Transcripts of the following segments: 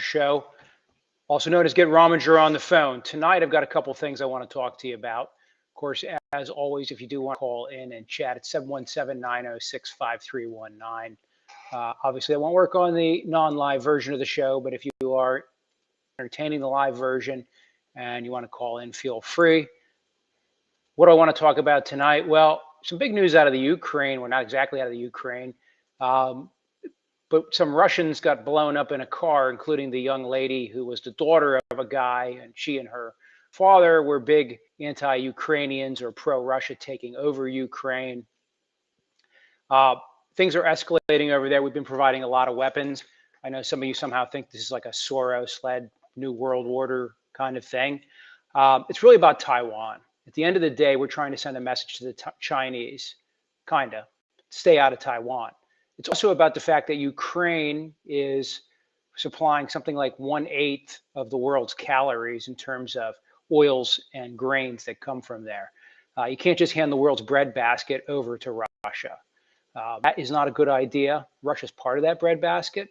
show, also known as Get Rominger on the Phone. Tonight, I've got a couple things I want to talk to you about. Of course, as always, if you do want to call in and chat, it's 717-906-5319. Obviously, I won't work on the non-live version of the show, but if you are entertaining the live version and you want to call in, feel free. What do I want to talk about tonight? Well, some big news out of the Ukraine. Well, not exactly out of the Ukraine, but some Russians got blown up in a car, including the young lady who was the daughter of a guy, and she and her father were big anti-Ukrainians or pro-Russia taking over Ukraine. Things are escalating over there. We've been providing a lot of weapons. I know some of you somehow think this is like a Soros-led New World Order kind of thing. It's really about Taiwan. At the end of the day, we're trying to send a message to the Chinese, kind of, stay out of Taiwan. It's also about the fact that Ukraine is supplying something like 1/8 of the world's calories in terms of oils and grains that come from there. You can't just hand the world's breadbasket over to Russia. That is not a good idea. Russia's part of that breadbasket.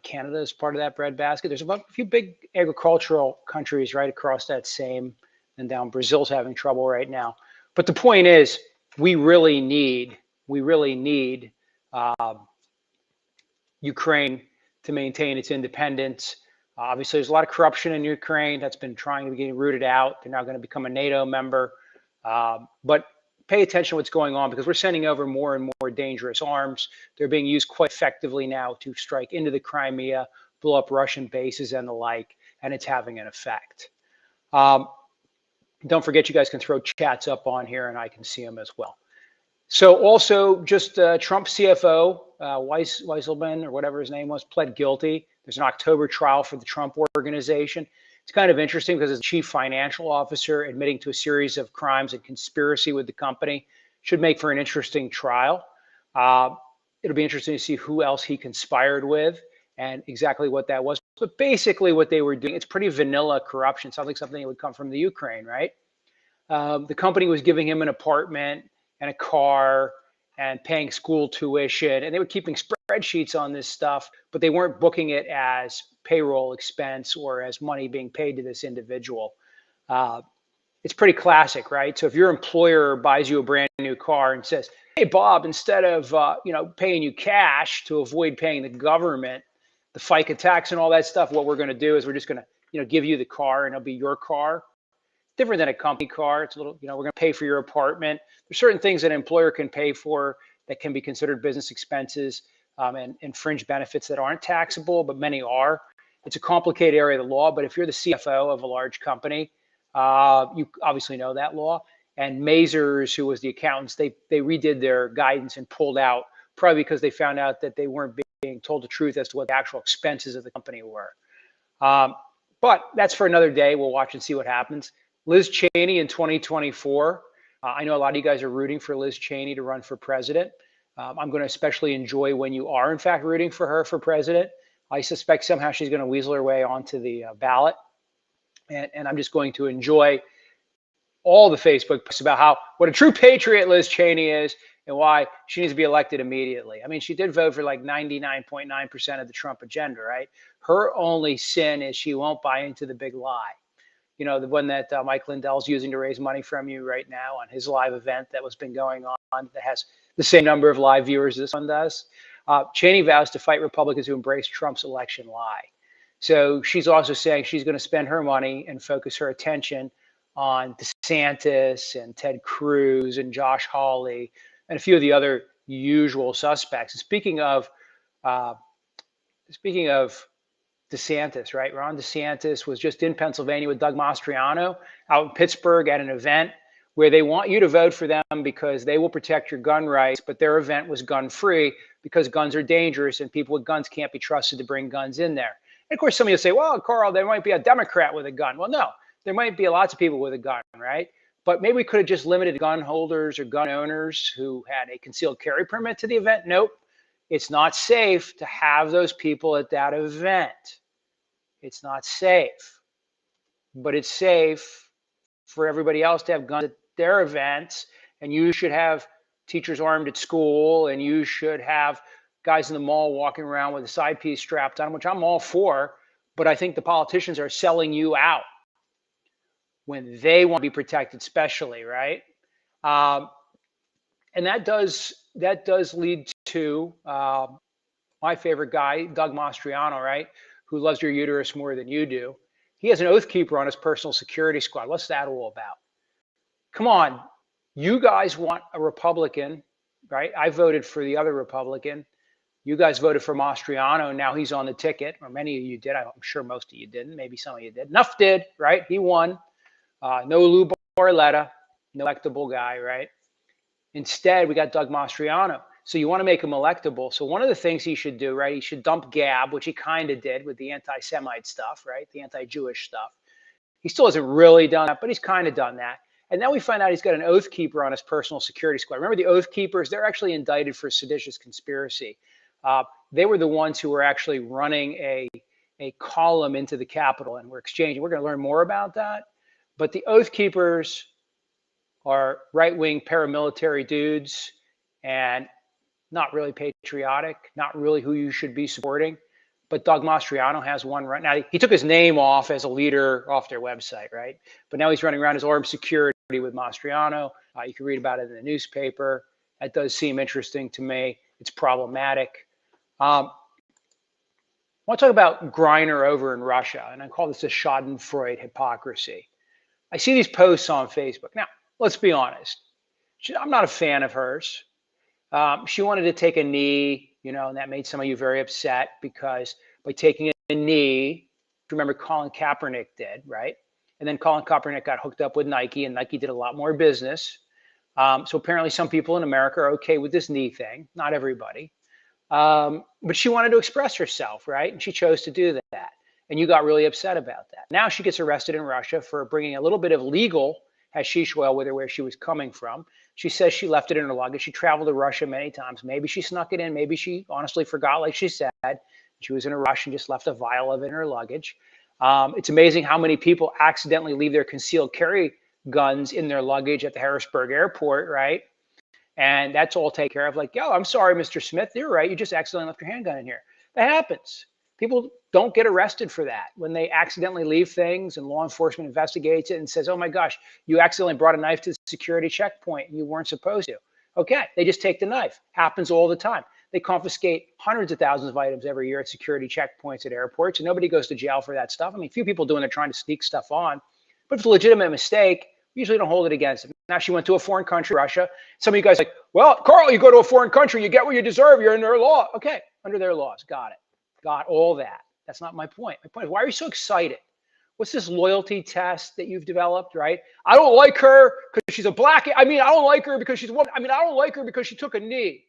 Canada is part of that breadbasket. There's about a few big agricultural countries right across that same, and down Brazil's having trouble right now. But the point is, we really need Ukraine to maintain its independence. Obviously, there's a lot of corruption in Ukraine that's been trying to get rooted out. They're now going to become a NATO member. But pay attention to what's going on, because we're sending over more and more dangerous arms. They're being used quite effectively now to strike into the Crimea, blow up Russian bases and the like, and it's having an effect. Don't forget, you guys can throw chats up on here and I can see them as well. So also, just Trump CFO, Weisselman, or whatever his name was, pled guilty. There's an October trial for the Trump Organization. It's kind of interesting because as chief financial officer admitting to a series of crimes and conspiracy with the company should make for an interesting trial. It'll be interesting to see who else he conspired with and exactly what that was. But basically what they were doing, it's pretty vanilla corruption. Sounds like something that would come from the Ukraine, right? The company was giving him an apartment and a car and paying school tuition, and they were keeping spreadsheets on this stuff, but they weren't booking it as payroll expense or as money being paid to this individual. It's pretty classic, right? So if your employer buys you a brand new car and says, "Hey, Bob, instead of paying you cash to avoid paying the government, the FICA tax and all that stuff, what we're going to do is we're just going to give you the car and it'll be your car." Different than a company car. It's a little, we're going to pay for your apartment. There's certain things that an employer can pay for that can be considered business expenses and fringe benefits that aren't taxable, but many are. It's a complicated area of the law, but if you're the CFO of a large company, you obviously know that law. And Mazars, who was the accountants, they redid their guidance and pulled out, probably because they found out that they weren't being told the truth as to what the actual expenses of the company were. But that's for another day. We'll watch and see what happens. Liz Cheney in 2024. I know a lot of you guys are rooting for Liz Cheney to run for president. I'm going to especially enjoy when you are, in fact, rooting for her for president. I suspect somehow she's going to weasel her way onto the ballot. And I'm just going to enjoy all the Facebook posts about what a true patriot Liz Cheney is and why she needs to be elected immediately. I mean, she did vote for like 99.9% of the Trump agenda, right? Her only sin is she won't buy into the big lie. The one that Mike Lindell's using to raise money from you right now on his live event that was been going on that has the same number of live viewers this one does. Cheney vows to fight Republicans who embrace Trump's election lie. So she's also saying she's going to spend her money and focus her attention on DeSantis and Ted Cruz and Josh Hawley and a few of the other usual suspects. And speaking of DeSantis, right? Ron DeSantis was just in Pennsylvania with Doug Mastriano out in Pittsburgh at an event where they want you to vote for them because they will protect your gun rights, but their event was gun-free because guns are dangerous and people with guns can't be trusted to bring guns in there. And of course, some of you say, well, Carl, there might be a Democrat with a gun. Well, no, there might be lots of people with a gun, right? But maybe we could have just limited gun holders or gun owners who had a concealed carry permit to the event. Nope. It's not safe to have those people at that event. It's not safe, but it's safe for everybody else to have guns at their events. And you should have teachers armed at school, and you should have guys in the mall walking around with a side piece strapped on, which I'm all for. But I think the politicians are selling you out when they want to be protected, especially, right? Um, and that does lead to my favorite guy, Doug Mastriano, right, who loves your uterus more than you do. He has an oath keeper on his personal security squad. What's that all about? Come on, you guys want a Republican, right? I voted for the other Republican. You guys voted for Mastriano, and now he's on the ticket, or many of you did. I'm sure most of you didn't. Maybe some of you did. Enough did, right? He won. No Lou Barletta, no electable guy, right? Instead, we got Doug Mastriano. So you want to make him electable. So one of the things he should do, right, he should dump Gab, which he kind of did with the anti-Semite stuff, right, the anti-Jewish stuff. He still hasn't really done that, but he's kind of done that. And now we find out he's got an oath keeper on his personal security squad. Remember the oath keepers? They're actually indicted for seditious conspiracy. They were the ones who were actually running a column into the Capitol and were exchanging. We're going to learn more about that. But the oath keepers are right-wing paramilitary dudes and not really patriotic, not really who you should be supporting. But Doug Mastriano has one right now. He took his name off as a leader off their website, right? But now he's running around as armed security with Mastriano. You can read about it in the newspaper. That does seem interesting to me. It's problematic. I want to talk about Griner over in Russia, and I call this a Schadenfreude hypocrisy. I see these posts on Facebook. Now, let's be honest. I'm not a fan of hers. She wanted to take a knee, you know, and that made some of you very upset because by taking a knee, remember Colin Kaepernick did, right? And then Colin Kaepernick got hooked up with Nike, and Nike did a lot more business. So apparently some people in America are okay with this knee thing, not everybody. But she wanted to express herself, right? And she chose to do that. And you got really upset about that. Now she gets arrested in Russia for bringing a little bit of legal hashish oil with her where she was coming from. She says she left it in her luggage. She traveled to Russia many times. Maybe she snuck it in. Maybe she honestly forgot, like she said. She was in a rush and just left a vial of it in her luggage. It's amazing how many people accidentally leave their concealed carry guns in their luggage at the Harrisburg airport, right? And that's all taken care of. Like, yo, I'm sorry, Mr. Smith. You're right. You just accidentally left your handgun in here. That happens. People don't get arrested for that when they accidentally leave things and law enforcement investigates it and says, oh my gosh, you accidentally brought a knife to the security checkpoint and you weren't supposed to. Okay, they just take the knife. Happens all the time. They confiscate hundreds of thousands of items every year at security checkpoints at airports, and nobody goes to jail for that stuff. I mean, few people do when they're trying to sneak stuff on, but if it's a legitimate mistake, we usually don't hold it against them. Now she went to a foreign country, Russia. Some of you guys are like, well, Carl, you go to a foreign country, you get what you deserve. You're in their law. Okay, under their laws. Got it. Got all that. That's not my point. My point is, why are you so excited? What's this loyalty test that you've developed, right? I don't like her because she's a black. I mean, I don't like her because she's a woman. I mean, I don't like her because she took a knee.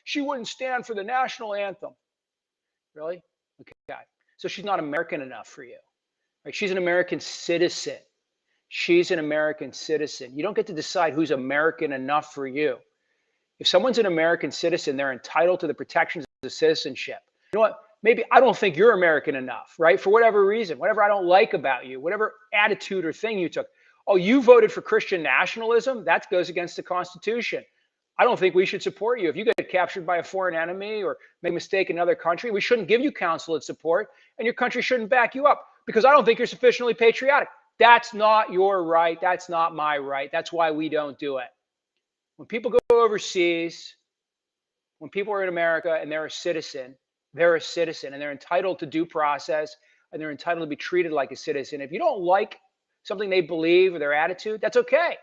She wouldn't stand for the national anthem. Really? Okay. So she's not American enough for you. Right? She's an American citizen. She's an American citizen. You don't get to decide who's American enough for you. If someone's an American citizen, they're entitled to the protections of citizenship. You know what? Maybe I don't think you're American enough, right? For whatever reason, whatever I don't like about you, whatever attitude or thing you took. Oh, you voted for Christian nationalism? That goes against the Constitution. I don't think we should support you. If you get captured by a foreign enemy or make a mistake in another country, we shouldn't give you consulate support, and your country shouldn't back you up because I don't think you're sufficiently patriotic. That's not your right. That's not my right. That's why we don't do it. When people go overseas, when people are in America and they're a citizen and they're entitled to due process and they're entitled to be treated like a citizen. If you don't like something they believe or their attitude, that's okay.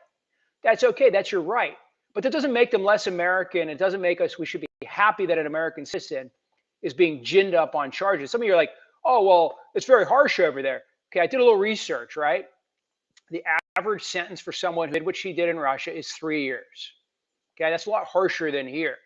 That's okay. That's your right. But that doesn't make them less American. It doesn't make us, we should be happy that an American citizen is being ginned up on charges. Some of you are like, oh, well, it's very harsh over there. Okay, I did a little research, right? The average sentence for someone who did what she did in Russia is 3 years. Okay, that's a lot harsher than here.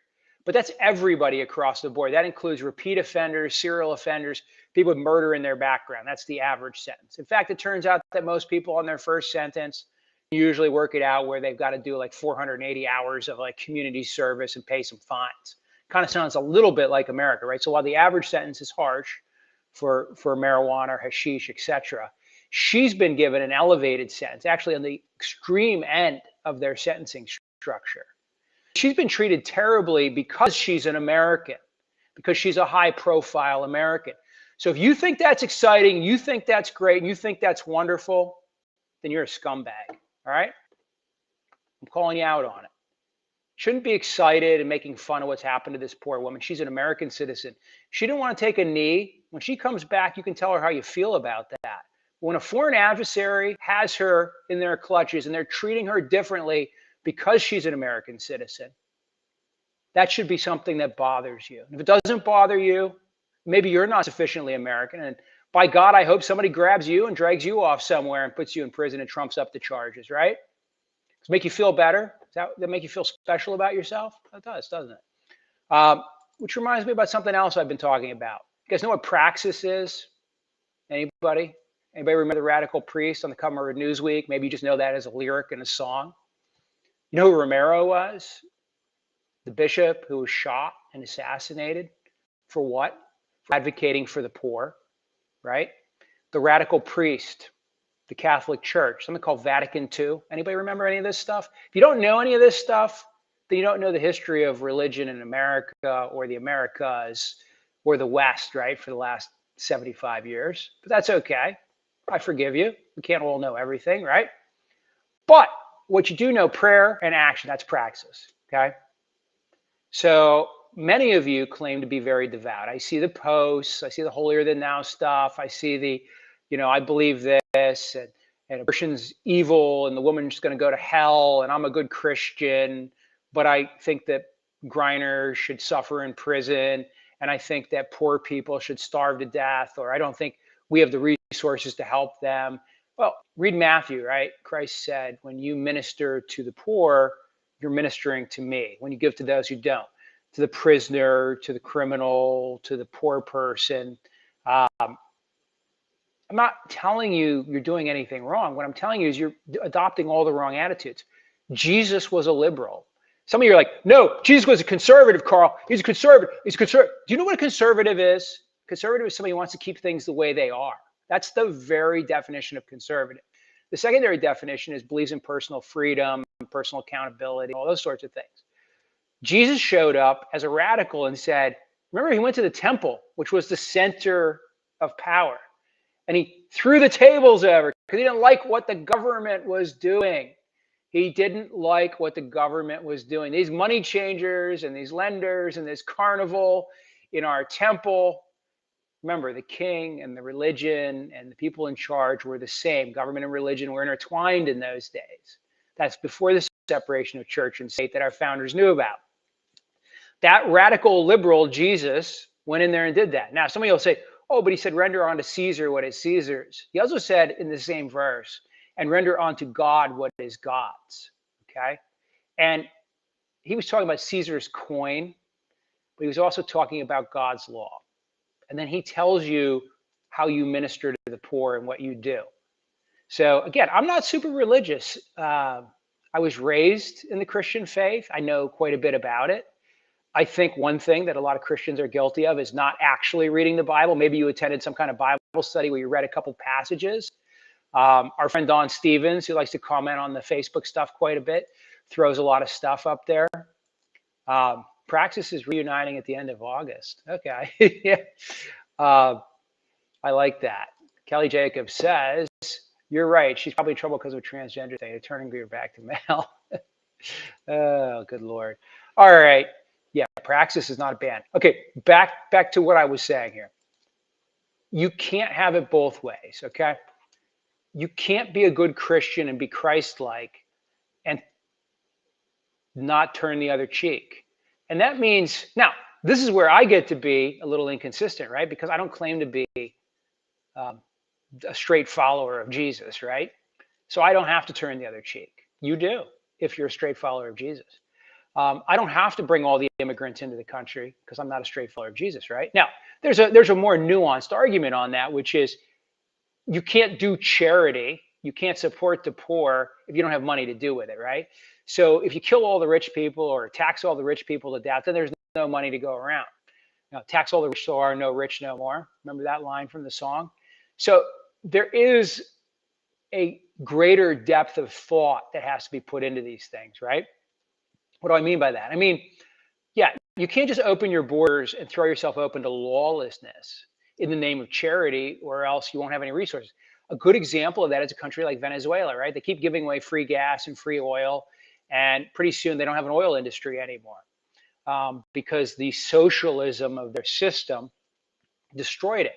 But that's everybody across the board. That includes repeat offenders, serial offenders, people with murder in their background. That's the average sentence. In fact, it turns out that most people on their first sentence usually work it out where they've got to do like 480 hours of like community service and pay some fines. Kind of sounds a little bit like America, right? So while the average sentence is harsh for marijuana or hashish, etc., she's been given an elevated sentence, actually on the extreme end of their sentencing structure. She's been treated terribly because she's an American, because she's a high-profile American. So if you think that's exciting, you think that's great, and you think that's wonderful, then you're a scumbag. All right? I'm calling you out on it. Shouldn't be excited and making fun of what's happened to this poor woman. She's an American citizen. She didn't want to take a knee. When she comes back, you can tell her how you feel about that. When a foreign adversary has her in their clutches and they're treating her differently because she's an American citizen, that should be something that bothers you. And if it doesn't bother you, maybe you're not sufficiently American. And by God, I hope somebody grabs you and drags you off somewhere and puts you in prison and trumps up the charges, right? Does it make you feel better? Does that make you feel special about yourself? It does, doesn't it? Which reminds me about something else I've been talking about. You guys know what Praxis is? Anybody? Anybody remember the Radical Priest on the cover of Newsweek? Maybe you just know that as a lyric in a song. You know who Romero was? The bishop who was shot and assassinated. For what? For advocating for the poor, right? The Radical Priest, the Catholic Church, something called Vatican II. Anybody remember any of this stuff? If you don't know any of this stuff, then you don't know the history of religion in America or the Americas or the West, right, for the last 75 years. But that's okay. I forgive you. We can't all know everything, right? But what you do know, prayer and action, that's praxis, okay? So many of you claim to be very devout. I see the posts. I see the holier than thou stuff. I see the, I believe this, and abortion's evil, and the woman's going to go to hell, and I'm a good Christian, but I think that Griner should suffer in prison, and I think that poor people should starve to death, or I don't think we have the resources to help them. Well, read Matthew, right? Christ said, when you minister to the poor, you're ministering to me. When you give to those who don't, to the prisoner, to the criminal, to the poor person. I'm not telling you you're doing anything wrong. What I'm telling you is you're adopting all the wrong attitudes. Jesus was a liberal. Some of you are like, no, Jesus was a conservative, Carl. He's a conservative. He's a conservative. Do you know what a conservative is? Conservative is somebody who wants to keep things the way they are. That's the very definition of conservative. The secondary definition is believes in personal freedom, personal accountability, all those sorts of things. Jesus showed up as a radical and said, remember, he went to the temple, which was the center of power. And he threw the tables over because he didn't like what the government was doing. He didn't like what the government was doing. These money changers and these lenders and this carnival in our temple. Remember, the king and the religion and the people in charge were the same. Government and religion were intertwined in those days. That's before the separation of church and state that our founders knew about. That radical liberal Jesus went in there and did that. Now, some of you will say, oh, but he said, render unto Caesar what is Caesar's. He also said in the same verse, and render unto God what is God's. Okay? And he was talking about Caesar's coin, but he was also talking about God's law. And then he tells you how you minister to the poor and what you do. So again, I'm not super religious. I was raised in the Christian faith. I know quite a bit about it. I think one thing that a lot of Christians are guilty of is not actually reading the Bible. Maybe you attended some kind of Bible study where you read a couple passages. Our friend Don Stevens, who likes to comment on the Facebook stuff quite a bit, throws a lot of stuff up there. Praxis is reuniting at the end of August. Okay. Yeah. I like that. Kelly Jacobs says, you're right. She's probably in trouble because of a transgender thing. They're turning her back to male. Oh, good Lord. All right. Yeah, Praxis is not a band. Okay, back to what I was saying here. You can't have it both ways, okay? You can't be a good Christian and be Christ-like and not turn the other cheek. And that means, now, this is where I get to be a little inconsistent, right? Because I don't claim to be a straight follower of Jesus, right? So I don't have to turn the other cheek. You do, if you're a straight follower of Jesus. I don't have to bring all the immigrants into the country because I'm not a straight follower of Jesus, right? Now, there's a more nuanced argument on that, which is you can't do charity, you can't support the poor if you don't have money to do with it, right? So if you kill all the rich people or tax all the rich people to death, then there's no money to go around. Tax all the rich so are no rich no more. Remember that line from the song? So there is a greater depth of thought that has to be put into these things, right? What do I mean by that? I mean, yeah, you can't just open your borders and throw yourself open to lawlessness. in the name of charity, or else you won't have any resources. A good example of that is a country like Venezuela, right? They keep giving away free gas and free oil, and pretty soon they don't have an oil industry anymore, because the socialism of their system destroyed it.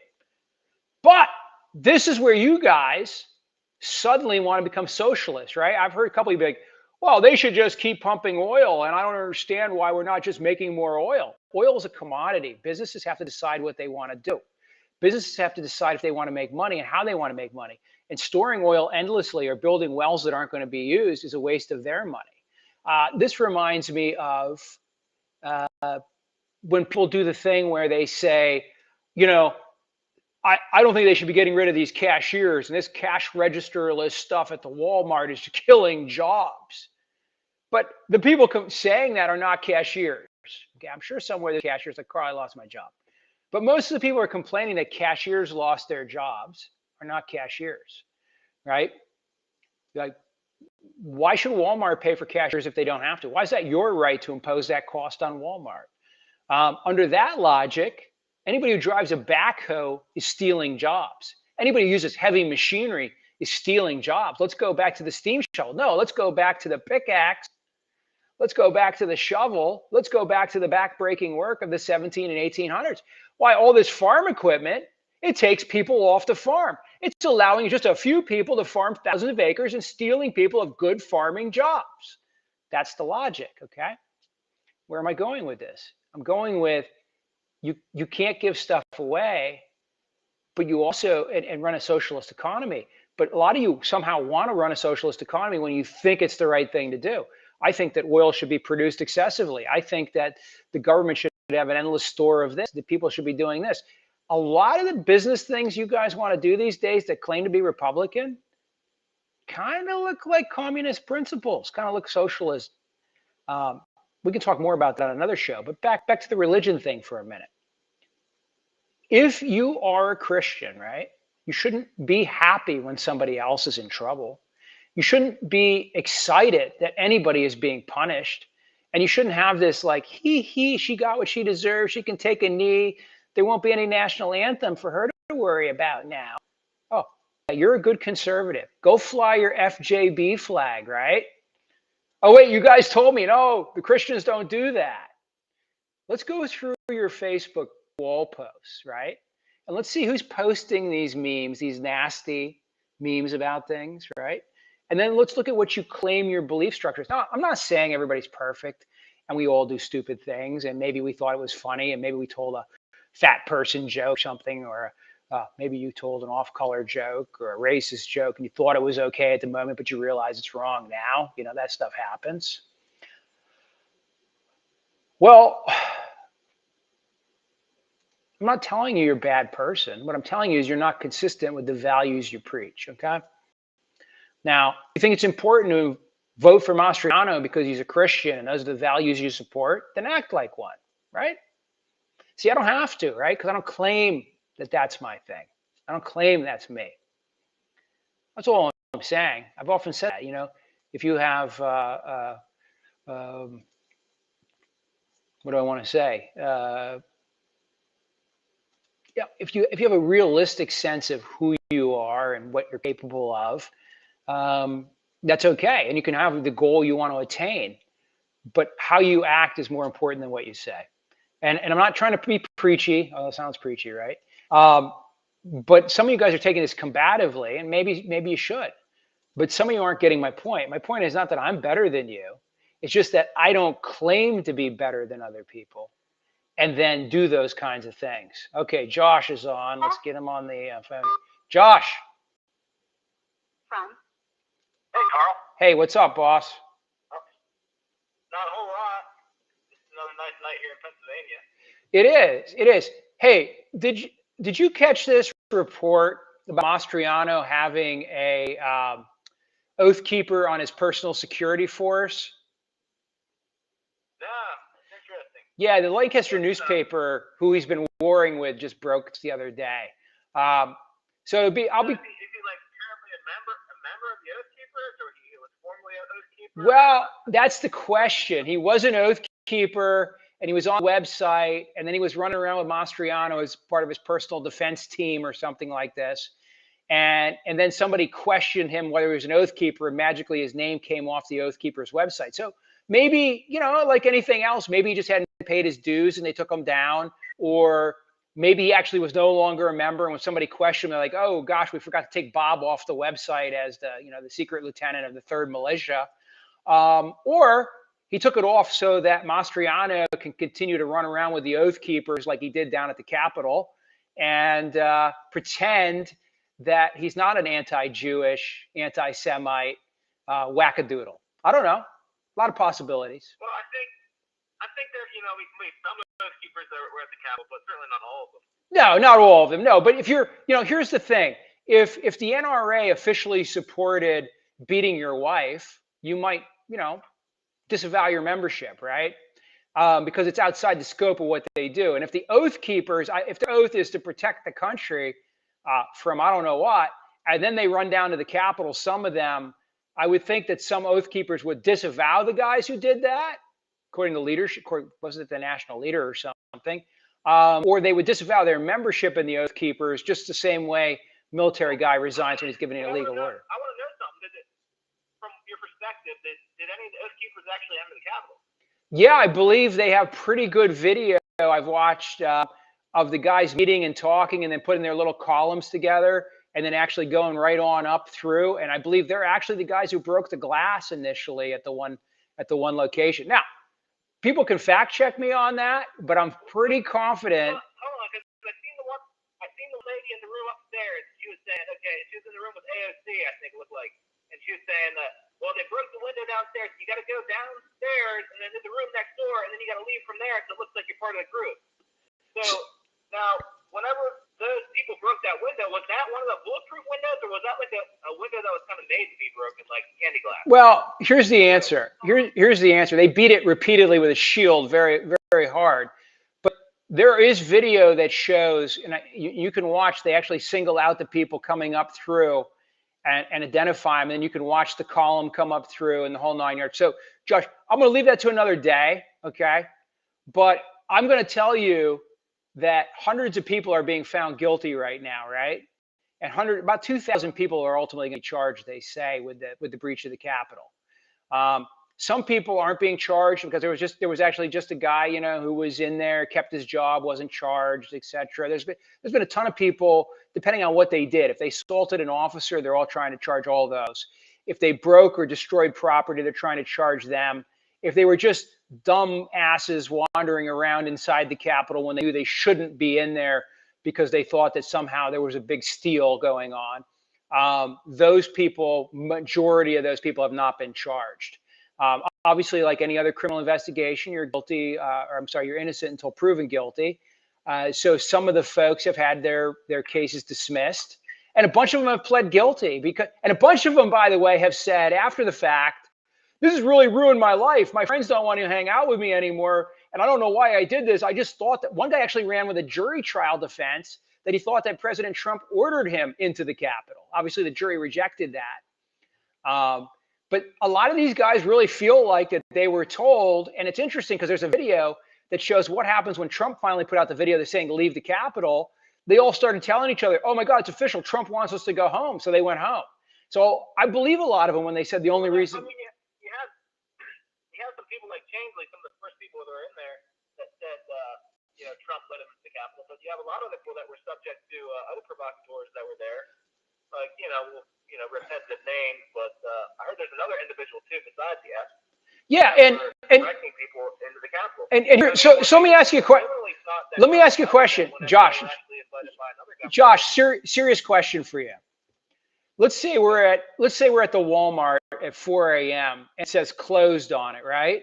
But this is where you guys suddenly want to become socialists, right? I've heard a couple of you be like, well, they should just keep pumping oil, and I don't understand why we're not just making more oil. Oil is a commodity. Businesses have to decide what they want to do. Businesses have to decide if they want to make money and how they want to make money. And storing oil endlessly or building wells that aren't going to be used is a waste of their money. This reminds me of when people do the thing where they say, you know, I don't think they should be getting rid of these cashiers, and this cash registerless stuff at the Walmart is killing jobs. But the people saying that are not cashiers. Okay, I'm sure somewhere the cashiers like, Carl, I lost my job. But most of the people who are complaining that cashiers lost their jobs are not cashiers, right? Like, why should Walmart pay for cashiers if they don't have to? Why is that your right to impose that cost on Walmart? Under that logic, anybody who drives a backhoe is stealing jobs. Anybody who uses heavy machinery is stealing jobs. Let's go back to the steam shovel. No, let's go back to the pickaxe. Let's go back to the shovel. Let's go back to the backbreaking work of the 17 and 1800s. Why all this farm equipment, it takes people off the farm. It's allowing just a few people to farm thousands of acres and stealing people of good farming jobs. That's the logic, okay? Where am I going with this? I'm going with you can't give stuff away, but you also, and run a socialist economy. But a lot of you somehow want to run a socialist economy when you think it's the right thing to do. I think that oil should be produced excessively. I think that the government should have an endless store of this, that people should be doing this. A lot of the business things you guys want to do these days that claim to be Republican kind of look like communist principles, kind of look socialist. We can talk more about that on another show, but back to the religion thing for a minute. If you are a Christian, right, you shouldn't be happy when somebody else is in trouble. You shouldn't be excited that anybody is being punished. And you shouldn't have this like, she got what she deserves. She can take a knee. There won't be any national anthem for her to worry about now. Oh, you're a good conservative. Go fly your FJB flag, right? Oh, wait, you guys told me, no, the Christians don't do that. Let's go through your Facebook wall posts, right? And let's see who's posting these memes, these nasty memes about things, right? And then let's look at what you claim your belief structure is. Now, I'm not saying everybody's perfect and we all do stupid things, and maybe we thought it was funny, and maybe we told a fat person joke or something, or maybe you told an off-color joke or a racist joke and you thought it was okay at the moment, but you realize it's wrong now. You know, that stuff happens. Well, I'm not telling you you're a bad person. What I'm telling you is you're not consistent with the values you preach, okay? Now, you think it's important to vote for Mastriano because he's a Christian and those are the values you support, then act like one, right? See, I don't have to, right? Because I don't claim that that's my thing. I don't claim that's me. That's all I'm saying. I've often said that, you know, if you have, what do I want to say? Yeah, if you have a realistic sense of who you are and what you're capable of, that's okay. And you can have the goal you want to attain, but how you act is more important than what you say. And I'm not trying to be preachy. Oh, that sounds preachy, right? But some of you guys are taking this combatively, and maybe you should. But some of you aren't getting my point. My point is not that I'm better than you. It's just that I don't claim to be better than other people and then do those kinds of things. Okay, Josh is on. Let's get him on the phone. Josh. From? Hey, Carl. Hey, what's up, boss? Not a whole lot. Just another nice night here in Pennsylvania. It is. Hey, did you catch this report about Mastriano having a oath keeper on his personal security force? Yeah, it's interesting. Yeah, the Lancaster newspaper, who he's been warring with, just broke the other day. So I'll be. Is he like currently a member of the Oath Keepers, or he was formerly an Oath Keeper? Well, that's the question. He was an Oath Keeper, and he was on the website, and then he was running around with Mastriano as part of his personal defense team or something like this. And then somebody questioned him whether he was an oath keeper, and magically his name came off the oath keeper's website. So maybe, like anything else, maybe he just hadn't paid his dues and they took him down, or maybe he actually was no longer a member. And when somebody questioned him, they're like, oh gosh, we forgot to take Bob off the website as the secret lieutenant of the 3rd Militia. Or he took it off so that Mastriano can continue to run around with the oath keepers like he did down at the Capitol and pretend that he's not an anti-Jewish, anti-Semite wackadoodle. I don't know. A lot of possibilities. Well, I think there's, some of those keepers that were at the Capitol, but certainly not all of them. No, not all of them. No, but if you're, here's the thing. If the NRA officially supported beating your wife, you might, disavow your membership, right? Because it's outside the scope of what they do. And if the oath keepers, if the oath is to protect the country from I don't know what, and then they run down to the Capitol, some of them, I would think that some oath keepers would disavow the guys who did that, according to leadership, wasn't it the national leader or something? Or they would disavow their membership in the oath keepers just the same way military guy resigns when he's given an illegal order. I want to know something. From your perspective, did any of the oath keepers actually enter the Capitol? Yeah, I believe they have pretty good video I've watched of the guys meeting and talking and then putting their little columns together and then actually going right on up through. And I believe they're actually the guys who broke the glass initially at the one location. Now, people can fact check me on that, but I'm pretty confident. Hold on, because I seen the lady in the room upstairs. She was saying, okay, she was in the room with AOC, I think it looked like, and she was saying that, well, they broke the window downstairs. You got to go downstairs and then to the room next door, and then you got to leave from there, so it looks like you're part of the group. So now, whenever those people broke that window, was that one of the bulletproof windows, or was that like a window that was kind of made to be broken, like candy glass? Well, here's the answer. Here's the answer. They beat it repeatedly with a shield very, very hard. But there is video that shows, and you can watch, they actually single out the people coming up through and identify them, and you can watch the column come up through and the whole 9 yards. So, Josh, I'm going to leave that to another day, okay? But I'm going to tell you that hundreds of people are being found guilty right now, right? And about 2,000 people are ultimately going to be charged, they say, with the breach of the Capitol. Some people aren't being charged because there was actually just a guy, who was in there, kept his job, wasn't charged, etc. There's been a ton of people, depending on what they did. If they assaulted an officer, they're all trying to charge all those. If they broke or destroyed property, they're trying to charge them. If they were just dumb asses wandering around inside the Capitol when they knew they shouldn't be in there because they thought that somehow there was a big steal going on, those people, majority of those people have not been charged. Obviously, like any other criminal investigation, you're guilty, you're innocent until proven guilty. So some of the folks have had their cases dismissed, and a bunch of them have pled guilty and a bunch of them, by the way, have said after the fact, this has really ruined my life. My friends don't want to hang out with me anymore, and I don't know why I did this. I just thought that one guy actually ran with a jury trial defense that he thought that President Trump ordered him into the Capitol. Obviously, the jury rejected that. But a lot of these guys really feel like that they were told, and it's interesting because there's a video that shows what happens when Trump finally put out the video that's saying leave the Capitol. They all started telling each other, oh my God, it's official. Trump wants us to go home. So they went home. So I believe a lot of them when they said the only reason. I mean, you have some people like Cheney, some of the first people that were in there that said, Trump let him into the Capitol. But you have a lot of the people that were subject to other provocateurs that were there. Like, repetitive names, but I heard there's another individual too besides the F. Yeah, and directing people into the Capitol. And so let me ask you a question. Let me ask you a question, Josh. Josh, serious question for you. Let's say we're at the Walmart at 4 a.m. and it says closed on it, right?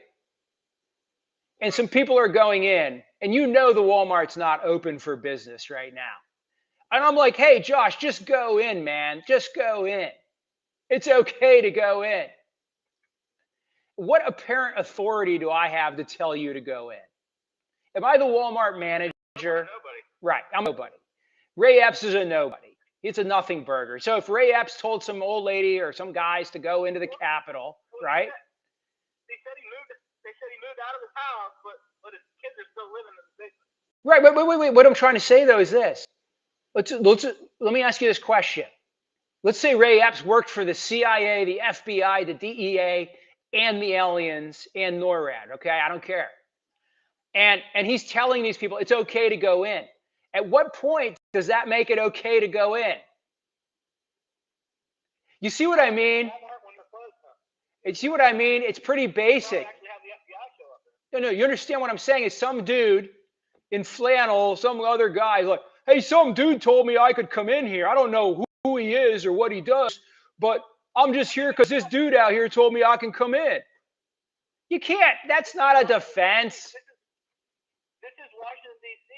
And some people are going in, and the Walmart's not open for business right now. And I'm like, hey, Josh, just go in, man. Just go in. It's okay to go in. What apparent authority do I have to tell you to go in? Am I the Walmart manager? Nobody. Right, I'm nobody. Ray Epps is a nobody. He's a nothing burger. So if Ray Epps told some old lady or some guys to go into the Capitol, right? They said he moved out of his house, but his kids are still living in the basement. Right. Wait. What I'm trying to say though is this. Let me ask you this question. Let's say Ray Epps worked for the CIA, the FBI, the DEA, and the aliens and NORAD. Okay, I don't care. And he's telling these people it's okay to go in. At what point does that make it okay to go in? You see what I mean? You see what I mean? It's pretty basic. No, you understand what I'm saying? Is some dude in flannel, some other guy, like, hey, some dude told me I could come in here. I don't know who he is or what he does, but I'm just here because this dude out here told me I can come in. You can't. That's not a defense. This is Washington, D.C.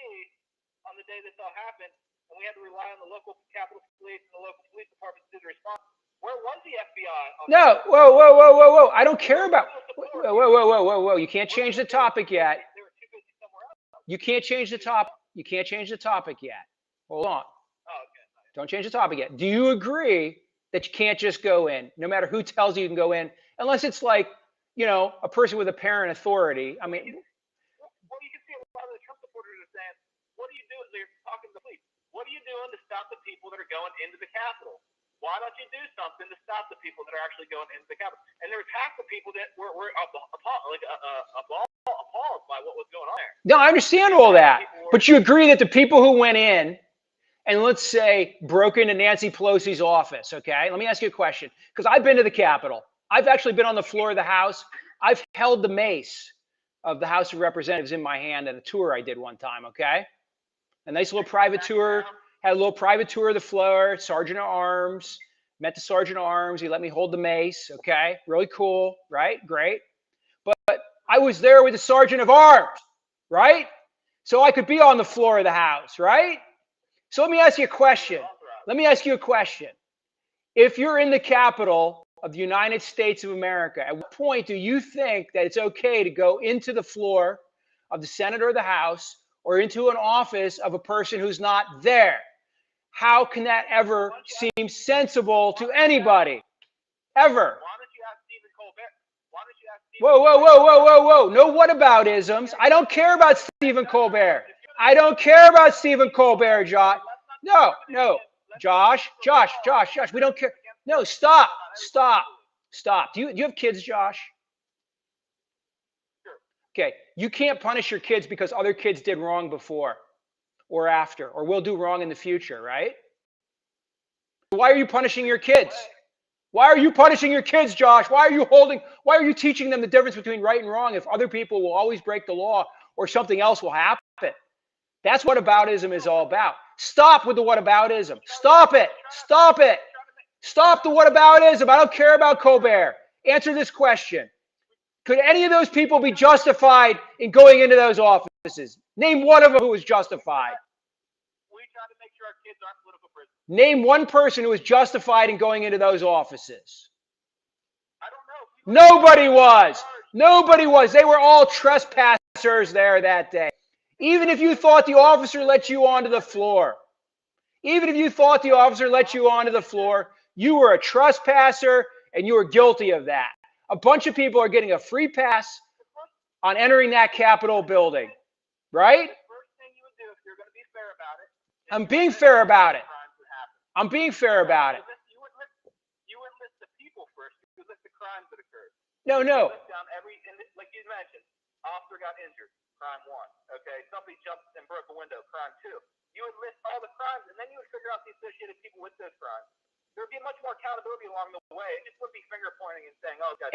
on the day this all happened, and we had to rely on the local Capitol Police and the local police department to do the response. Where was the FBI? No, whoa. I don't care about. Whoa. You can't change the topic yet. They were too busy somewhere else. You can't change the top. You can't change the topic yet. Hold on. Oh, okay. Don't change the topic yet. Do you agree that you can't just go in, no matter who tells you can go in, unless it's like, you know, a person with apparent authority? I mean, well, you can see a lot of the Trump supporters are saying, "What are you doing?" They're talking to the police. What are you doing to stop the people that are going into the Capitol? Why don't you do something to stop the people that are actually going into the Capitol? And there was half the people that were appalled by what was going on there. No, I understand all that. But you agree that the people who went in and, let's say, broke into Nancy Pelosi's office, okay? Let me ask you a question, because I've been to the Capitol. I've actually been on the floor of the House. I've held the mace of the House of Representatives in my hand at a tour I did one time, okay? A nice little private tour. Had a little private tour of the floor, Sergeant at Arms, met the Sergeant at Arms. He let me hold the mace, okay? Really cool, right? Great. But I was there with the Sergeant of Arms, right? So I could be on the floor of the House, right? So let me ask you a question. If you're in the Capitol of the United States of America, at what point do you think that it's okay to go into the floor of the Senate or the House or into an office of a person who's not there? How can that ever seem sensible to anybody? Ever? Why don't you ask Stephen Colbert? Why don't you ask Stephen Whoa. No whataboutisms. I don't care about Stephen Colbert. I don't care about Stephen Colbert, Josh. No. Josh, we don't care. No, stop. Do you have kids, Josh? Sure. Okay, you can't punish your kids because other kids did wrong before or after or will do wrong in the future, right? Why are you punishing your kids? Why are you punishing your kids, Josh? Why are you teaching them the difference between right and wrong if other people will always break the law or something else will happen? That's what whataboutism is all about. Stop with the whataboutism. Stop it. Stop the whataboutism. I don't care about Colbert. Answer this question. Could any of those people be justified in going into those offices? Name one of them who was justified. We try to make sure our kids aren't political prisoners. Name one person who was justified in going into those offices. I don't know. Nobody was. They were all trespassers there that day. Even if you thought the officer let you onto the floor, you were a trespasser and you were guilty of that. A bunch of people are getting a free pass on entering that Capitol building, right? The first thing you would do if you're going to be fair about it. I'm being fair about it. You wouldn't list the people first. You would list the crimes that occurred. No. List down like you mentioned, officer got injured, crime 1. Okay, somebody jumped and broke a window, crime 2. You would list all the crimes, and then you would figure out the associated people with those crimes. There would be much more accountability along the way. It just wouldn't be finger pointing and saying, "Oh, God."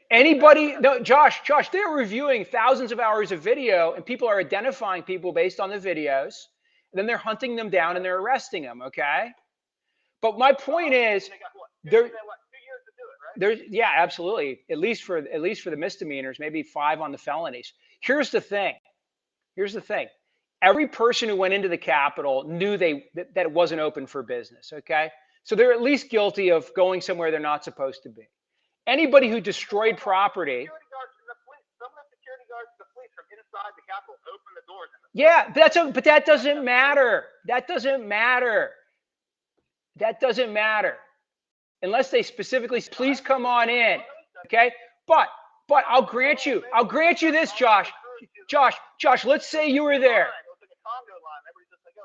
Anybody? No, Josh, they're reviewing thousands of hours of video, and people are identifying people based on the videos. And then they're hunting them down and they're arresting them. Okay. But my point is, they got 2 years to do it, right? Yeah, absolutely. At least for the misdemeanors, maybe 5 on the felonies. Here's the thing. Every person who went into the Capitol knew that it wasn't open for business. Okay. So they're at least guilty of going somewhere they're not supposed to be. Anybody who destroyed property. Some of the security guards of the police from inside the Capitol open the doors. Yeah, but that doesn't matter. Unless they specifically say, please come on in. Okay? But I'll grant you this, Josh. Josh, let's say you were there.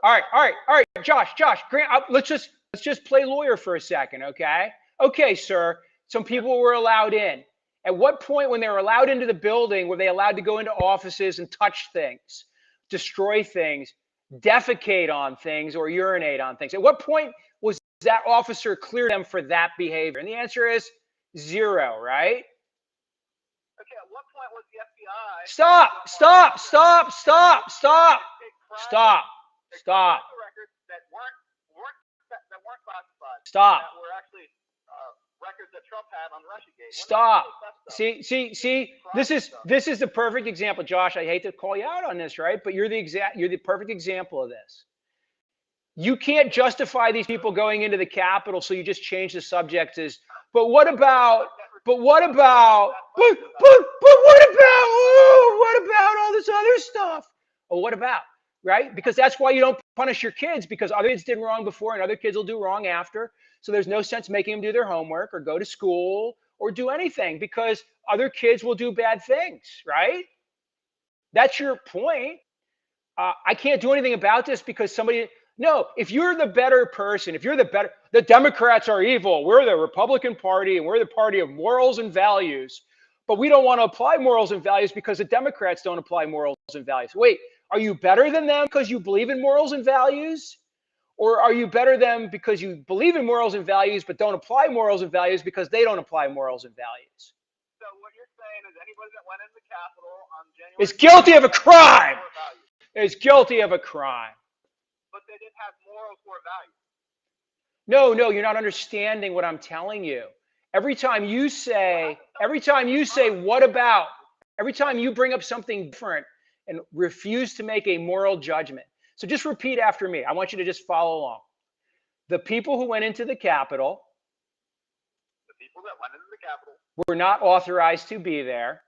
All right, Josh, Grant, let's just play lawyer for a second, okay? Okay, sir. Some people were allowed in. At what point, when they were allowed into the building, were they allowed to go into offices and touch things, destroy things, defecate on things, or urinate on things? At what point was that officer clear them for that behavior? And the answer is 0, right? Okay, at what point was the FBI? Stop. Records that weren't classified. Stop. That were actually records that Trump had on Russiagate. Stop. See. This is the perfect example, Josh. I hate to call you out on this, right? But you're the perfect example of this. You can't justify these people going into the Capitol, so you just change the subject as. But what about what about all this other stuff? Well, what about? Right? Because that's why you don't punish your kids, because other kids did wrong before and other kids will do wrong after. So there's no sense making them do their homework or go to school or do anything, because other kids will do bad things, right? That's your point. I can't do anything about this because somebody. No, if you're the better person, the Democrats are evil. We're the Republican Party and we're the party of morals and values. But we don't want to apply morals and values because the Democrats don't apply morals and values. Wait, are you better than them because you believe in morals and values? Or are you better than them because you believe in morals and values but don't apply morals and values because they don't apply morals and values? So what you're saying is anybody that went into the Capitol on January is guilty of a crime. Is guilty of a crime. But they didn't have moral core values. No, you're not understanding what I'm telling you. Every time you say, what about? Every time you bring up something different and refuse to make a moral judgment. So just repeat after me. I want you to just follow along. The people who went into the Capitol were not authorized to be there.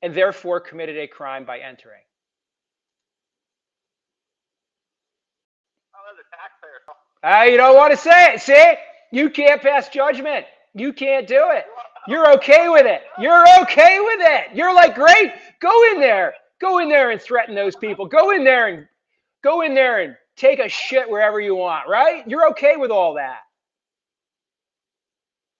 And therefore committed a crime by entering. You don't want to say it. See? You can't pass judgment. You can't do it. You're okay with it. You're like, great. Go in there and threaten those people. Go in there and take a shit wherever you want, right? You're okay with all that.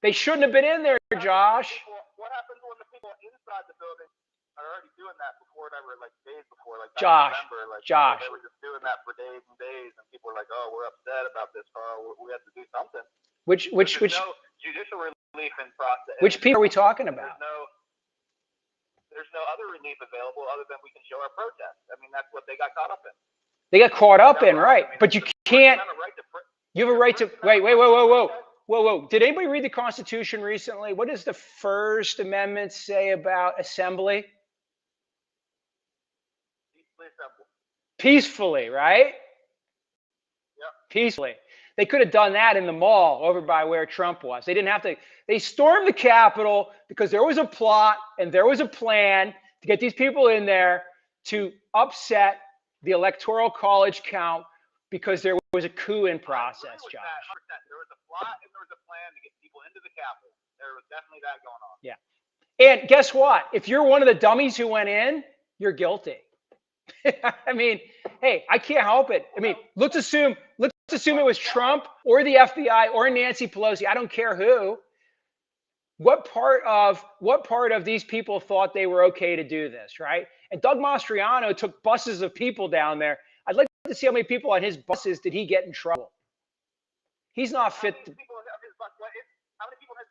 They shouldn't have been in there, Josh. What happens when the people inside the building are already doing that before, whatever, like days before, like Josh, They were just doing that for days and days, and people were like, "Oh, we're upset about this, Carl. We have to do something." Which no judicial relief in process. Which people are we talking about? There's no other relief available other than we can show our protest. I mean, that's what they got caught up in. They got caught up in, right? I mean, but you can't. You have a right to. Wait. Whoa. Did anybody read the Constitution recently? What does the First Amendment say about assembly? Peacefully, right? Yep. Peacefully. They could have done that in the mall over by where Trump was. They didn't have to. They stormed the Capitol because there was a plot and there was a plan to get these people in there to upset the Electoral College count because there was a coup in process, Josh. There was a plot and there was a plan to get people into the Capitol. There was definitely that going on. Yeah. And guess what? If you're one of the dummies who went in, you're guilty. I mean, hey, I can't help it. I mean, let's assume it was Trump or the FBI or Nancy Pelosi. I don't care who. What part of these people thought they were okay to do this, right? And Doug Mastriano took buses of people down there. I'd like to see how many people on his buses did he get in trouble. He's not fit. How many people on his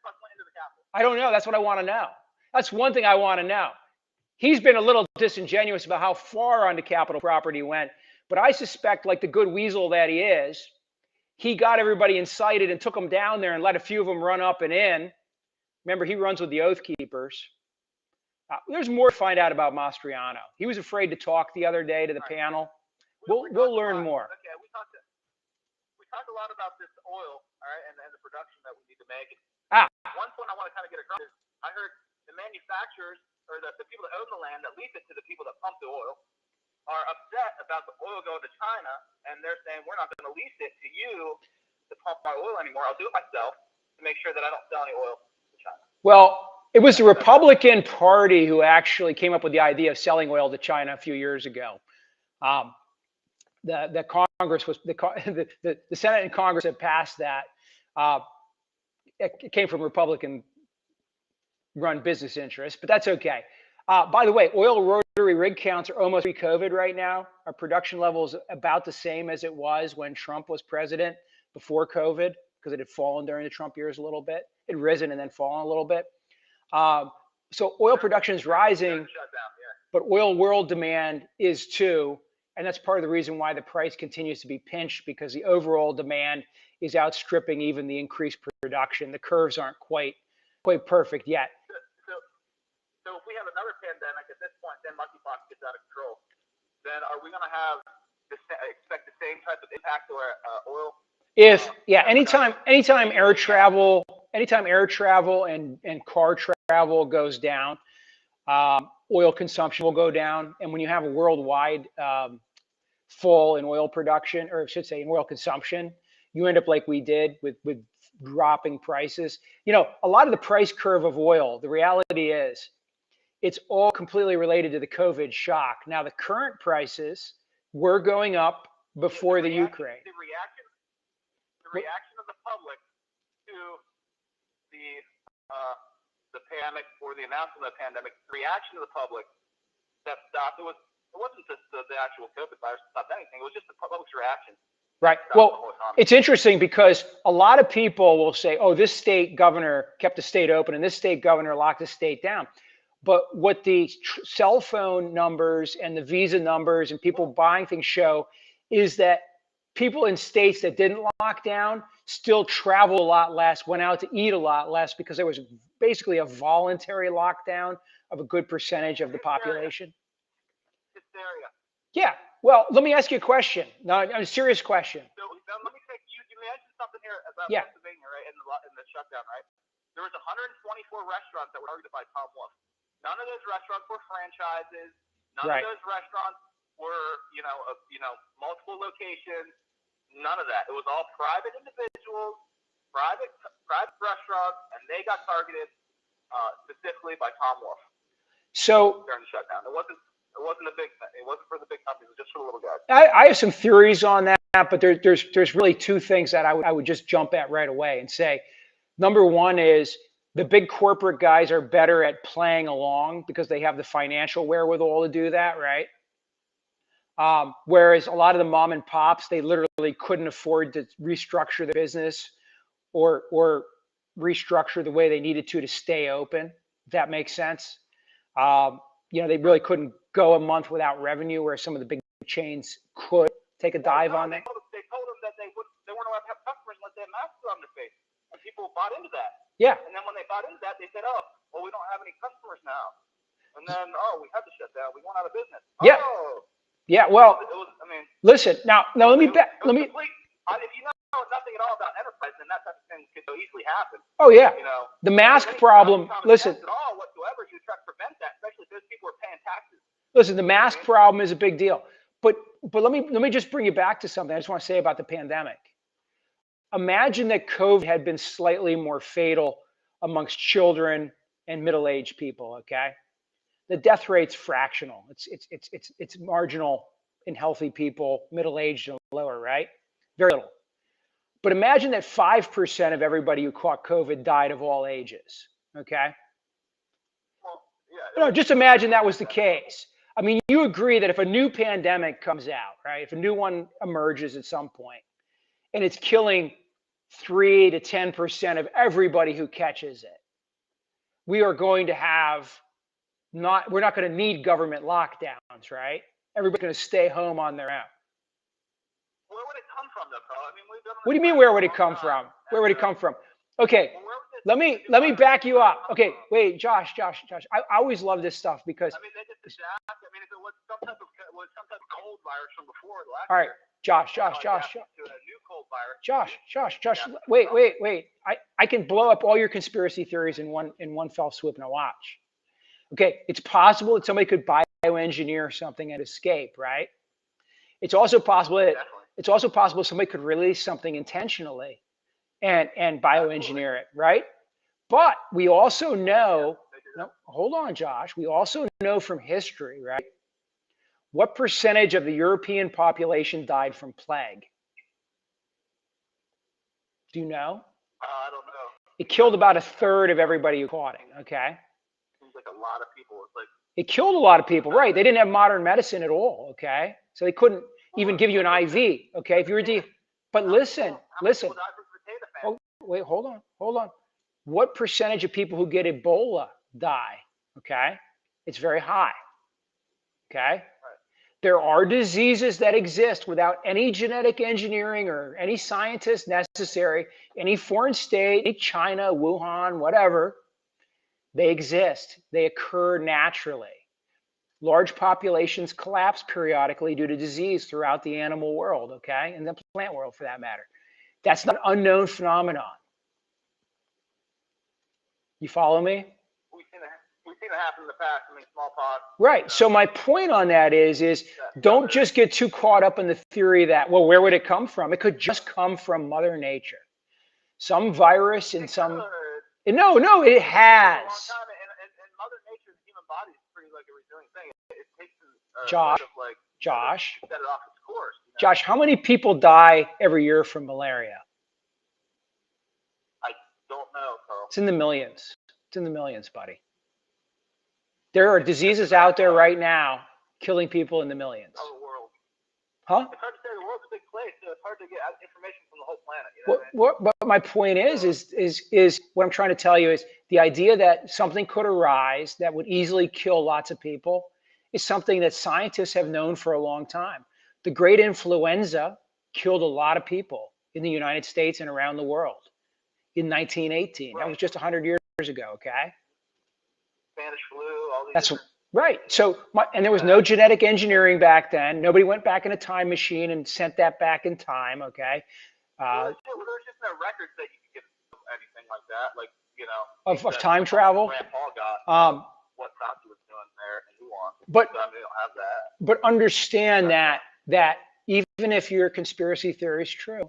bus went into the Capitol? I don't know. That's what I want to know. That's one thing I want to know. He's been a little disingenuous about how far onto Capitol property he went. But I suspect, like the good weasel that he is, he got everybody incited and took them down there and let a few of them run up and in. Remember, he runs with the Oath Keepers. There's more to find out about Mastriano. He was afraid to talk the other day to the panel. We'll learn more. Okay, we talked a lot about this oil, all right, and the production that we need to make. One point I want to kind of get across is I heard the manufacturers or the people that own the land that lease it to the people that pump the oil are upset about the oil going to China, and they're saying we're not going to lease it to you to pump my oil anymore. I'll do it myself to make sure that I don't sell any oil to China. Well, It was the Republican Party who actually came up with the idea of selling oil to China a few years ago. The Congress was the Senate and Congress had passed that. It came from Republican-run business interests, but that's okay. By the way, oil rotary rig counts are almost pre-COVID right now. Our production level is about the same as it was when Trump was president before COVID, because it had fallen during the Trump years a little bit. It had risen and then fallen a little bit. So oil production is rising, but oil world demand is too. And that's part of the reason why the price continues to be pinched, because the overall demand is outstripping even the increased production. The curves aren't quite perfect yet. So if we have another pandemic at this point, then monkeypox gets out of control, then are we going to expect the same type of impact to our oil? Anytime air travel and car travel goes down, oil consumption will go down. And when you have a worldwide fall in oil production, or I should say in oil consumption, you end up like we did with dropping prices. You know, a lot of the price curve of oil, the reality is it's all completely related to the COVID shock. Now, the current prices were going up before the Ukraine. The reaction of the public to the pandemic, or the announcement of the pandemic, the reaction of the public that stopped. It wasn't just the actual COVID virus that stopped anything. It was just the public's reaction. Right. Well, it's interesting because a lot of people will say, oh, this state governor kept the state open and this state governor locked the state down. But what the cell phone numbers and the Visa numbers and people buying things show is that people in states that didn't lock down still travel a lot less, went out to eat a lot less, because there was basically a voluntary lockdown of a good percentage of the population. Hysteria. Yeah. Well, let me ask you a question. Now, a serious question. So let me take you mentioned something here about Yeah. Pennsylvania, right? In the shutdown, right? There was 124 restaurants that were targeted by Tom Wolf. None of those restaurants were franchises. None Right. of those restaurants were, multiple locations. None of that. It was all private individuals, private restaurants, and they got targeted specifically by Tom Wolf. So during the shutdown, it wasn't a big thing. It wasn't for the big companies. It was just for the little guys. I have some theories on that, but there's really two things that I would just jump at right away and say. Number one is the big corporate guys are better at playing along because they have the financial wherewithal to do that, right? Whereas a lot of the mom and pops, they literally couldn't afford to restructure the business or restructure the way they needed to stay open, if that makes sense. They really couldn't go a month without revenue, where some of the big chains could take a dive on that. They told them that they weren't allowed to have customers unless they had masks on their face, and people bought into that. Yeah. And then when they bought into that, they said, "Oh, well, we don't have any customers now." And then, we had to shut down. We went out of business. Yeah. Oh. Yeah. Well, listen. Now let me. If you know nothing at all about enterprise, then that type of thing could so easily happen. Oh yeah. The mask problem. Listen. At all whatsoever, you try to prevent that, especially if those people are paying taxes. Listen, the mask problem is a big deal. But let me just bring you back to something I just want to say about the pandemic. Imagine that COVID had been slightly more fatal amongst children and middle-aged people. Okay, the death rate's fractional. It's marginal in healthy people, middle-aged and lower, right? Very little. But imagine that 5% of everybody who caught COVID died of all ages. Okay. Well, yeah. Just imagine that was the case. I mean, you agree that if a new pandemic comes out, right? If a new one emerges at some point, and it's killing 3 to 10% of everybody who catches it, we are going to have we're not going to need government lockdowns, right? Everybody's going to stay home on their own. Where would it come from, though, Carl? I mean, what do you mean, where would it come from? Where would it come from? Okay, let me back you up. Okay, wait, Josh. I always love this stuff because. I mean, they just adapt. I mean, if it was some type of cold virus from before last all right, year. Josh. To a new cold virus. Josh. Wait. I can blow up all your conspiracy theories in one fell swoop. Now watch. Okay, it's possible that somebody could bioengineer something and escape, right? It's also possible somebody could release something intentionally and bioengineer it, right? But we also know, no, hold on, Josh. We also know from history, right? What percentage of the European population died from plague? Do you know? I don't know. It killed about a third of everybody who caught it, okay? Seems like a lot of people. It's like It killed a lot of people, right? They didn't have modern medicine at all, okay? So they couldn't even give you an IV, okay? If you were but listen. Oh, wait, hold on. What percentage of people who get Ebola die, okay? It's very high, okay? There are diseases that exist without any genetic engineering or any scientists necessary, any foreign state, any China, Wuhan, whatever. They exist. They occur naturally. Large populations collapse periodically due to disease throughout the animal world, okay? And the plant world for that matter. That's not an unknown phenomenon. You follow me? We've seen it happen in the past. I mean, smallpox. Right. So my point on that is don't just get too caught up in the theory that, well, where would it come from? It could just come from Mother Nature. Some virus in some. No, it has. And Mother Nature, the human body is pretty like a resilient thing. It takes Josh, set it off its course. You know? Josh, how many people die every year from malaria? I don't know, Carl. It's in the millions. It's in the millions, buddy. There are diseases out there right now killing people in the millions. Oh, the world. Huh? It's hard to say. The world's a big place, so it's hard to get information from the whole planet. You know But my point is what I'm trying to tell you is the idea that something could arise that would easily kill lots of people is something that scientists have known for a long time. The great influenza killed a lot of people in the United States and around the world in 1918. Right. That was just 100 years ago, okay? Spanish flu, all these. That's right. So, and there was no genetic engineering back then. Nobody went back in a time machine and sent that back in time, okay? There was just no records that you could get anything like that, like, you know. Of time travel? Grandpa got what doctor was doing there and who on. But they don't have that. But understand that even if your conspiracy theory is true,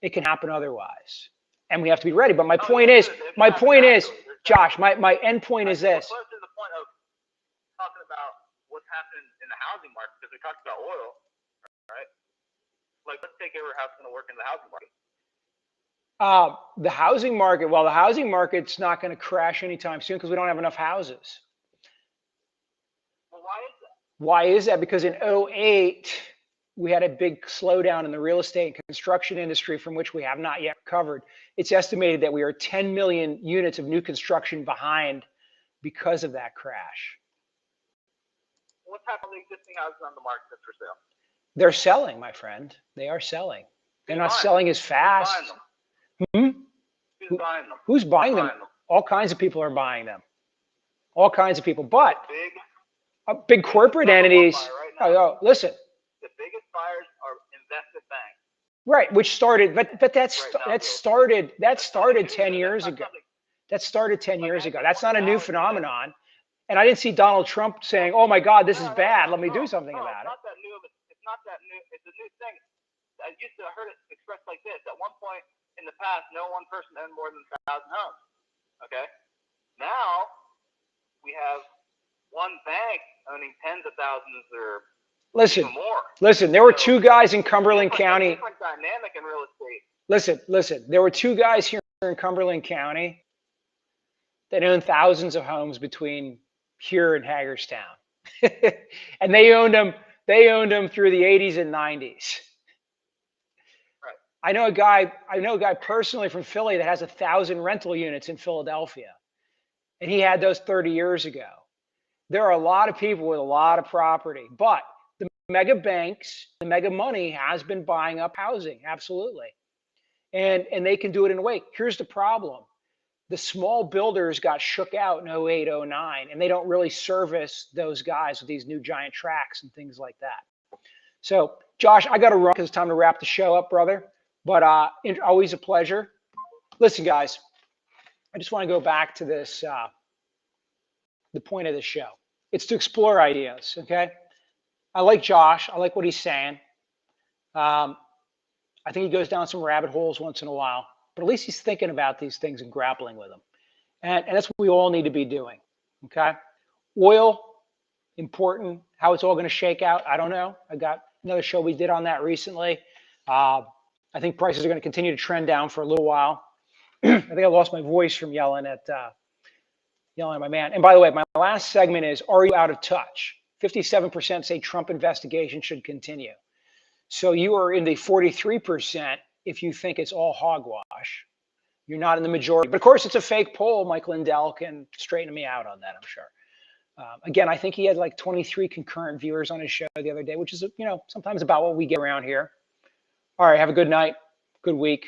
it can happen otherwise. And we have to be ready. But my point is, Josh, my end point is this. Close to the point of talking about what's happening in the housing market, because we talked about oil, right? Like, let's take over how it's going to work in the housing market. The housing market's not going to crash anytime soon because we don't have enough houses. Well, why is that? Why is that? Because in 2008, we had a big slowdown in the real estate and construction industry from which we have not yet recovered. It's estimated that we are 10 million units of new construction behind because of that crash. What's happening to the existing houses on the market that's for sale? They're selling, my friend. They are selling. They're not selling as fast. Who's buying them? Who's buying them? All kinds of people are buying them. All kinds of people. But big corporate entities. Listen. The biggest buyers are invested banks. Right, which started, but that started 10 years ago. That started 10 years ago. That's not a new phenomenon. And I didn't see Donald Trump saying, "Oh my God, this is bad. Let me do something about it." It's not that new. It's not that new. It's a new thing. I used to heard it expressed like this. At one point in the past, no one person owned more than 1,000 homes. Okay. Now we have one bank owning tens of thousands or even more. Listen. There were two guys in Cumberland County. Different dynamic in real estate. Listen. There were two guys here in Cumberland County that owned thousands of homes between here and Hagerstown, and they owned them through the 80s and 90s. Right. I know a guy personally from Philly that has 1,000 rental units in Philadelphia, and he had those 30 years ago. There are a lot of people with a lot of property, but the mega banks, the mega money has been buying up housing, absolutely, and they can do it in a way. Here's the problem. The small builders got shook out in 08, 09, and they don't really service those guys with these new giant tracks and things like that. So, Josh, I got to run because it's time to wrap the show up, brother. But always a pleasure. Listen, guys, I just want to go back to this, the point of this show. It's to explore ideas, okay? I like Josh. I like what he's saying. I think he goes down some rabbit holes once in a while. But at least he's thinking about these things and grappling with them. And that's what we all need to be doing. Okay. Oil, important. How it's all going to shake out, I don't know. I got another show we did on that recently. I think prices are going to continue to trend down for a little while. I think I lost my voice from yelling at my man. And by the way, my last segment is, are you out of touch? 57% say Trump investigation should continue. So you are in the 43% if you think it's all hogwash. You're not in the majority. But of course, it's a fake poll. Mike Lindell can straighten me out on that, I'm sure. Again, I think he had like 23 concurrent viewers on his show the other day, which is, sometimes about what we get around here. All right, have a good night, good week.